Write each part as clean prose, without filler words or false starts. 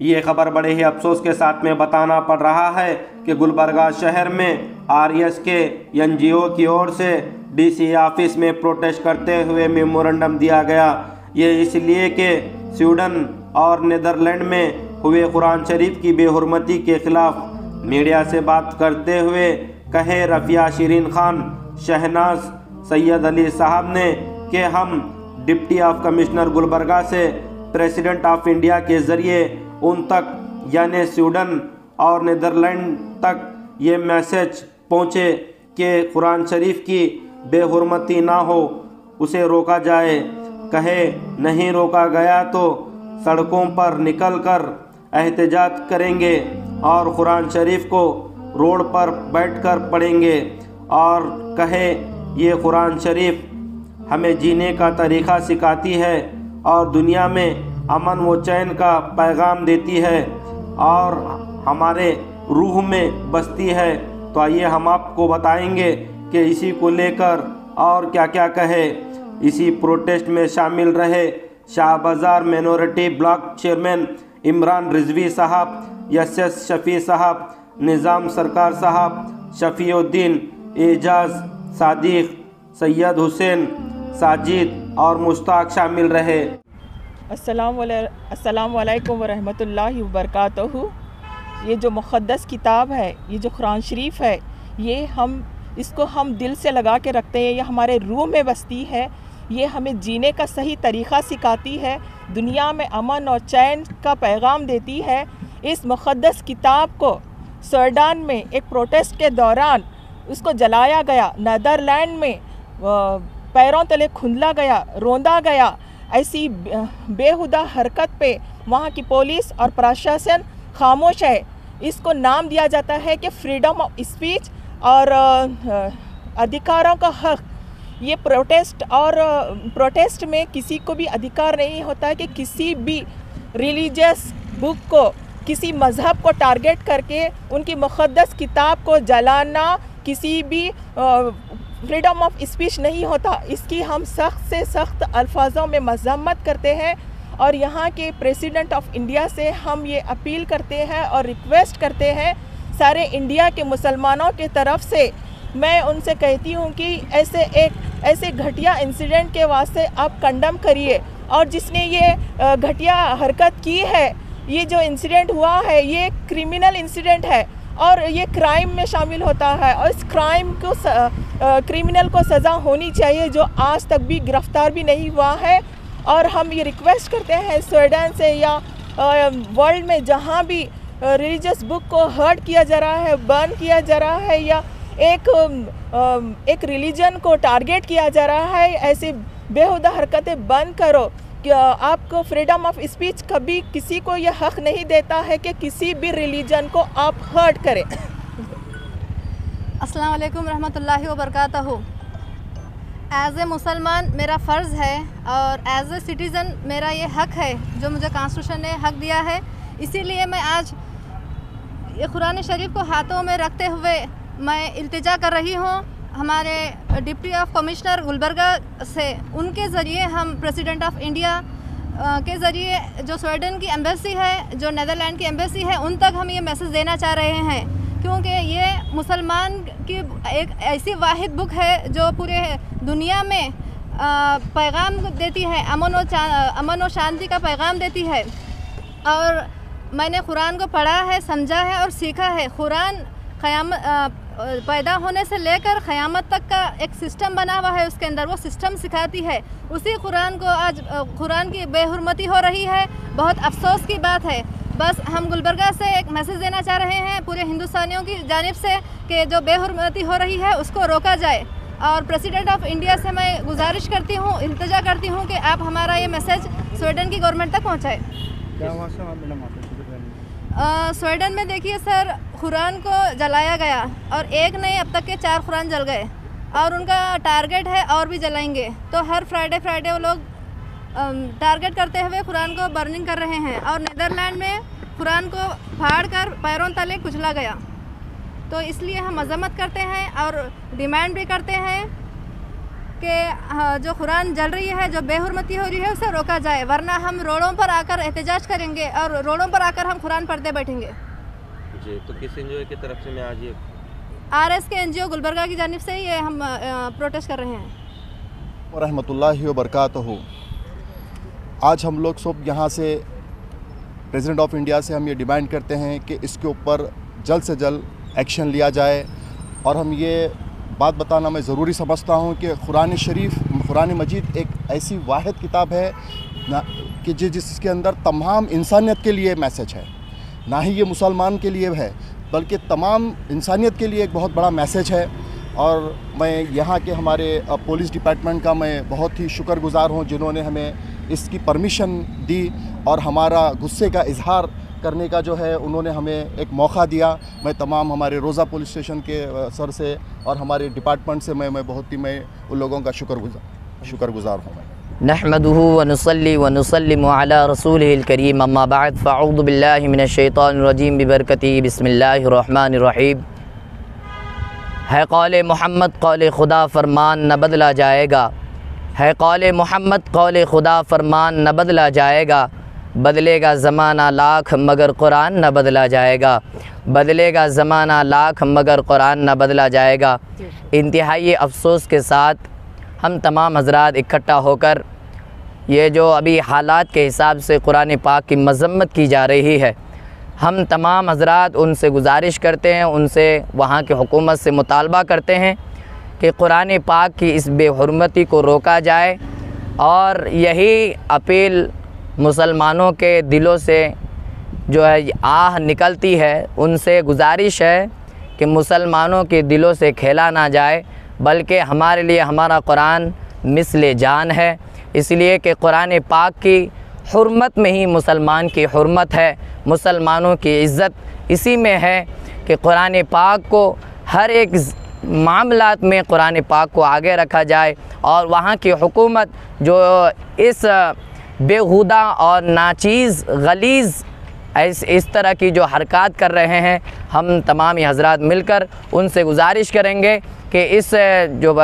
ये खबर बड़े ही अफसोस के साथ में बताना पड़ रहा है कि गुलबर्गा शहर में आरएस के एनजीओ की ओर से डीसी ऑफिस में प्रोटेस्ट करते हुए मेमोरेंडम दिया गया। ये इसलिए कि स्वीडन और नीदरलैंड में हुए कुरान शरीफ की बेहुरमती के खिलाफ। मीडिया से बात करते हुए कहे रफ़िया शिरीन खान शहनाज सैयद अली साहब ने कि हम डिप्टी ऑफ कमिश्नर गुलबर्गा से प्रेसिडेंट ऑफ इंडिया के ज़रिए उन तक यानी स्वीडन और नीदरलैंड तक ये मैसेज पहुँचे कि कुरान शरीफ की बेहुरमती ना हो, उसे रोका जाए। कहे नहीं रोका गया तो सड़कों पर निकलकर एहतजाज करेंगे और कुरान शरीफ को रोड पर बैठकर पढ़ेंगे। और कहे ये कुरान शरीफ हमें जीने का तरीक़ा सिखाती है और दुनिया में अमन व चैन का पैगाम देती है और हमारे रूह में बसती है। तो आइए हम आपको बताएंगे कि इसी को लेकर और क्या क्या कहे। इसी प्रोटेस्ट में शामिल रहे शाह बाज़ार minority block chairman Imran Rizvi साहब, एस शफ़ी साहब, निज़ाम सरकार साहब, शफ़ीउद्दीन, एजाज, सादिक, सैयद हुसैन, साजिद और मुश्ताक शामिल रहे। अस्सलाम वालेकुम व रहमतुल्लाहि व बरकातहू। ये जो मुक़द्दस किताब है, ये जो कुरान शरीफ है, ये इसको हम दिल से लगा के रखते हैं। ये हमारे रूह में बसती है। ये हमें जीने का सही तरीक़ा सिखाती है, दुनिया में अमन और चैन का पैगाम देती है। इस मुक़द्दस किताब को स्वीडन में एक प्रोटेस्ट के दौरान उसको जलाया गया, नीदरलैंड में पैरों तले खुंदला गया, रोंदा गया। ऐसी बेहुदा हरकत पे वहाँ की पुलिस और प्रशासन खामोश है। इसको नाम दिया जाता है कि फ्रीडम ऑफ स्पीच और अधिकारों का हक। ये प्रोटेस्ट में किसी को भी अधिकार नहीं होता है कि किसी भी रिलीजियस बुक को, किसी मज़हब को टारगेट करके उनकी मुक़द्दस किताब को जलाना किसी भी फ्रीडम ऑफ स्पीच नहीं होता। इसकी हम सख्त से सख्त अल्फाजों में मज़म्मत करते हैं और यहाँ के प्रेसिडेंट ऑफ इंडिया से हम ये अपील करते हैं और रिक्वेस्ट करते हैं सारे इंडिया के मुसलमानों की तरफ से। मैं उनसे कहती हूँ कि ऐसे घटिया इंसिडेंट के वास्ते आप कंडम करिए और जिसने ये घटिया हरकत की है, ये जो इंसिडेंट हुआ है, ये क्रिमिनल इंसिडेंट है और ये क्राइम में शामिल होता है और इस क्रिमिनल को सज़ा होनी चाहिए जो आज तक भी गिरफ़्तार भी नहीं हुआ है। और हम ये रिक्वेस्ट करते हैं स्वीडन से या वर्ल्ड में जहाँ भी रिलीजियस बुक को हर्ट किया जा रहा है, बर्न किया जा रहा है या एक रिलीजन को टारगेट किया जा रहा है, ऐसी बेहुदा हरकतें बंद करो। आपको फ्रीडम ऑफ स्पीच कभी किसी को यह हक नहीं देता है कि किसी भी रिलीजन को आप हर्ट करें। अस्सलाम वालेकुम रहमतुल्लाहि व बरकातहू। एज़ ए मुसलमान मेरा फ़र्ज़ है और एज़ ए सिटीज़न मेरा ये हक है जो मुझे कॉन्स्टिट्यूशन ने हक दिया है। इसीलिए मैं आज ये कुरान शरीफ को हाथों में रखते हुए मैं इल्तिजा कर रही हूँ हमारे डिप्टी ऑफ कमिश्नर गुलबर्गा से। उनके ज़रिए हम प्रेसिडेंट ऑफ इंडिया के ज़रिए जो स्वीडन की एम्बेसी है, जो नीदरलैंड की एम्बेसी है, उन तक हम ये मैसेज देना चाह रहे हैं क्योंकि ये मुसलमान की एक ऐसी वाहिद बुक है जो पूरे दुनिया में पैगाम देती है, अमन और शांति का पैगाम देती है। और मैंने कुरान को पढ़ा है, समझा है और सीखा है। कुरान पैदा होने से लेकर क़यामत तक का एक सिस्टम बना हुआ है, उसके अंदर वो सिस्टम सिखाती है। उसी कुरान को आज कुरान की बेहुरमती हो रही है। बहुत अफसोस की बात है। बस हम गुलबर्गा से एक मैसेज देना चाह रहे हैं पूरे हिंदुस्तानियों की जानिब से कि जो बेहुरमती हो रही है उसको रोका जाए। और प्रेसिडेंट ऑफ इंडिया से मैं गुजारिश करती हूँ, इल्तिजा करती हूँ कि आप हमारा ये मैसेज स्वीडन की गवर्नमेंट तक पहुँचाएँ। स्वीडन में देखिए सर, कुरान को जलाया गया और एक नहीं, अब तक के 4 कुरान जल गए और उनका टारगेट है और भी जलाएंगे। तो हर फ्राइडे वो लोग टारगेट करते हुए कुरान को बर्निंग कर रहे हैं। और नीदरलैंड में कुरान को फाड़ कर पैरों तले कुचला गया। तो इसलिए हम मजम्मत करते हैं और डिमांड भी करते हैं कि जो कुरान जल रही है, जो बेहुरमती हो रही है, उसे रोका जाए, वरना हम रोडों पर आकर एहतजाज करेंगे और रोडों पर आकर हम कुरान पढ़ते बैठेंगे। जी, तो किस एनजीओ की तरफ से मैं आज ये RS के NGO गुलबर्गा की जानिब से ये हम प्रोटेस्ट कर रहे हैं। व रहमतुल्लाहि व बरकातहू। आज हम लोग सब यहाँ से प्रेसिडेंट ऑफ इंडिया से हम ये डिमांड करते हैं कि इसके ऊपर जल्द से जल्द एक्शन लिया जाए। और हम ये बात बताना मैं ज़रूरी समझता हूँ कि कुरान मजीद एक ऐसी वाहिद किताब है कि जिसके अंदर तमाम इंसानियत के लिए मैसेज है, ना ही ये मुसलमान के लिए है बल्कि तमाम इंसानियत के लिए एक बहुत बड़ा मैसेज है। और मैं यहाँ के हमारे पुलिस डिपार्टमेंट का मैं बहुत ही शुक्रगुज़ार हूँ जिन्होंने हमें इसकी परमिशन दी और हमारा गुस्से का इजहार करने का जो है उन्होंने हमें एक मौका दिया। मैं तमाम हमारे रोज़ा पुलिस स्टेशन के सर से और हमारे डिपार्टमेंट से मैं उन लोगों का शुक्रगुज़ार हूँ। नहमदुहु व नुसल्ली व नुसल्लिमु अला रसूलिहिल करीम, अम्मा बाद, फ़अऊज़ु बिल्लाहि मिनश शैतानिर रजीम, बिबरकतिही, बिस्मिल्लाहिर रहमानिर रहीम। है कौले मोहम्मद कौले खुदा फरमान न बदला जाएगा, है कौले मोहम्मद कौले खुदा फरमान न बदला जाएगा। बदलेगा ज़माना लाख मगर कुरान न बदला जाएगा, बदलेगा ज़माना लाख मगर कुरान न बदला जाएगा। इंतहाई अफसोस के साथ हम तमाम हज़रात इकट्ठा होकर ये जो अभी हालात के हिसाब से कुरान पाक की मज़म्मत की जा रही है, हम तमाम हज़रात उनसे गुजारिश करते हैं, उनसे वहाँ की हुकूमत से मुतालबा करते हैं कि कुरान पाक की इस बेहुरमती को रोका जाए। और यही अपील मुसलमानों के दिलों से जो है आह निकलती है, उनसे गुजारिश है कि मुसलमानों के दिलों से खेला ना जाए, बल्कि हमारे लिए हमारा कुरान मिसले जान है। इसलिए कि कुरान पाक की हुर्मत में ही मुसलमान की हुर्मत है, मुसलमानों की इज़्ज़त इसी में है कि कुरान पाक को हर एक मामलात में कुरान पाक को आगे रखा जाए। और वहाँ की हुकूमत जो इस बेहुदा और नाचीज़ गलीज़ इस तरह की जो हरकत कर रहे हैं, हम तमाम हज़रात मिलकर उनसे गुजारिश करेंगे कि इस जो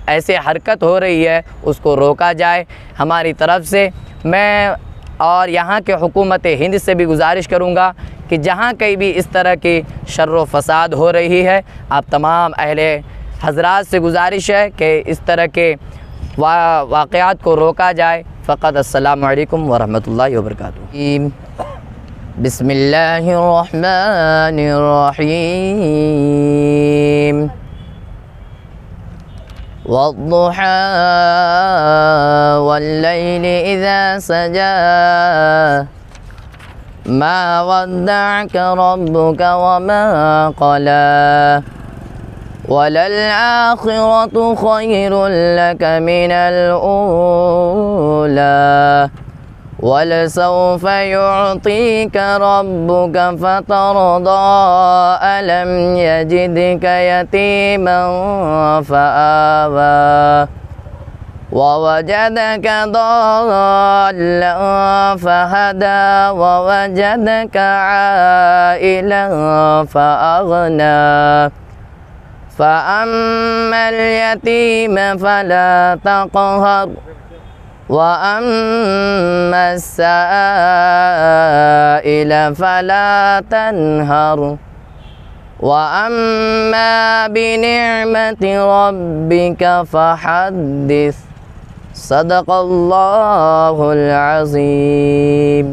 ऐसे हरकत हो रही है उसको रोका जाए हमारी तरफ से। मैं और यहाँ के हुकूमत हिंद से भी गुजारिश करूँगा कि जहाँ कहीं भी इस तरह की शर्र व फसाद हो रही है, आप तमाम अहले हज़रात से गुजारिश है कि इस तरह के वाक़यात को रोका जाए। फ़क़त अस्सलामु अलैकुम व रहमतुल्लाहि व बरकातुहू। बिस्मिल्लाहिर रहमानिर रहीम। वद्दुहा वल्लैलि इज़ा सजा, मा वद्दअक रब्बुक वमा क़ला, वलल आखिरतु खैरुल लक मिनल ऊला, वलसौफ युअतीक रब्बुक फतरदा, अलम यजिदक यतीमन फआवा, ववजदक दाल्लन फहदा, ववजदक आइलन फअगना, फ़अम्मल यतीम फ़ला तक़हर, वअम्मस साइल फ़ला तन्हर, वअम्मा बिनिअमति रब्बिक फ़हद्दिस। सदक़ल्लाहुल अज़ीम।